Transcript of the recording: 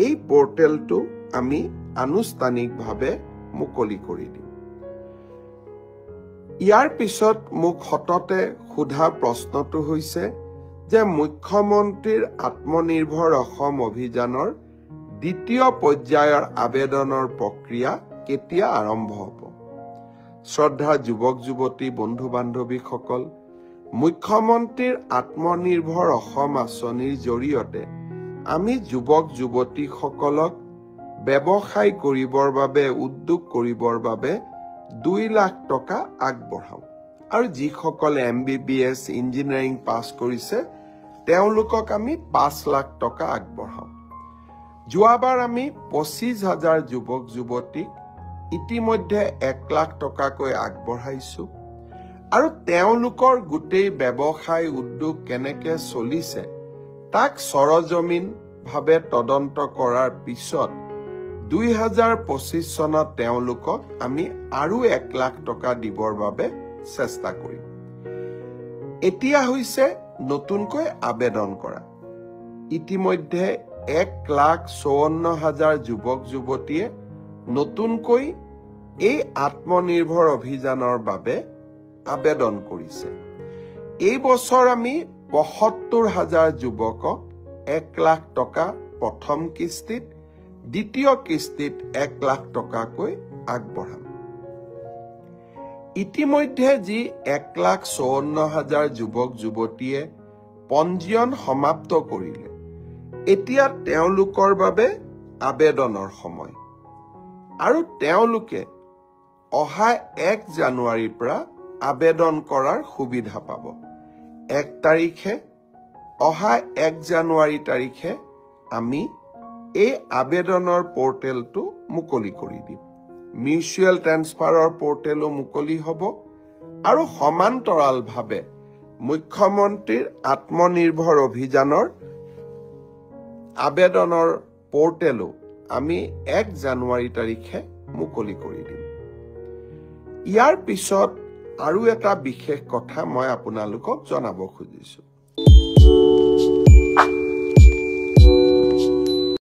এই পোৰ্টেলটো আমি আনুষ্ঠানিকভাৱে মুকলি কৰি দিম। ইয়াৰ পিছত মোক সততে সোধা প্ৰশ্নটো হৈছে যে মুখ্যমন্ত্ৰীৰ আত্মনিৰ্ভৰ অসম অভিযানৰ দ্বিতীয় পৰ্যায়ৰ আবেদনৰ প্ৰক্ৰিয়া কেতিয়া আৰম্ভ হ'ব? শ্ৰদ্ধা যুৱক যুৱতী বন্ধু বান্ধৱীসকল, মুখ্যমন্ত্ৰীৰ আত্মনিৰ্ভৰ অসম আঁচনিৰ জৰিয়তে আমি যুৱক যুৱতীসকলক ব্যৱসায় কৰিবৰ বাবে, উদ্যোগ কৰিবৰ বাবে 2 লাখ টকা আগবঢ়াওঁ। আৰু যিসকলে MBBS ইঞ্জিনিয়াৰিং পাছ কৰিছে তেওঁলোকক আমি 5 লাখ টকা আগবঢ়াওঁ। যোৱাবাৰ আমি 25,000 যুৱক যুৱতীক ইতিমধ্যে 1 লাখ টকাকৈ আগবঢ়াইছো। আৰু তেওঁলোকৰ গোটেই ব্যৱসায় উদ্যোগ কেনেকে চলিছে তাক সৰজমিনভাৱে তদন্ত কৰাৰ পিছত 2025 চনত তেওঁলোকক আমি আৰু 1 লাখ টকা দিবৰ বাবে চেষ্টা কৰিম। এতিয়া হৈছে নতুনকৈ আবেদন কৰা। ইতিমধ্যে 1,54,000 যুৱক যুৱতীয়ে নতুনকৈ এই আত্মনিৰ্ভৰ অভিযানৰ বাবে আবেদন কৰিছে। এই বছৰ আমি 75,000 যুৱকক 1 লাখ টকা প্ৰথম কিস্তিত, দ্বিতীয় কিস্তিত 1 লাখ টকাকৈ আগবঢ়াম। ইতিমধ্যে যি 1,54,000 যুৱক যুৱতীয়ে পঞ্জীয়ন সমাপ্ত কৰিলে, এতিয়া তেওঁলোকৰ বাবে আবেদনৰ সময়। আৰু তেওঁলোকে অহা 1 জানুৱাৰীৰ পৰা আবেদন কৰাৰ সুবিধা পাব। 1 তাৰিখে, অহা 1 জানুৱাৰী তাৰিখে আমি এই আবেদনৰ পোৰ্টেলটো মুকলি কৰি দিম। মিউচুৱেল ট্ৰেন্সফাৰৰ পোৰ্টেলো মুকলি হ'ব আৰু সমান্তৰালভাৱে মুখ্যমন্ত্ৰীৰ আত্মনিৰ্ভৰ অভিযানৰ আবেদনৰ পোৰ্টেলো আমি 1 জানুৱাৰী তাৰিখে মুকলি কৰি দিম। ইয়াৰ পিছত আৰু এটা বিশেষ কথা মই আপোনালোকক জনাব খুজিছো।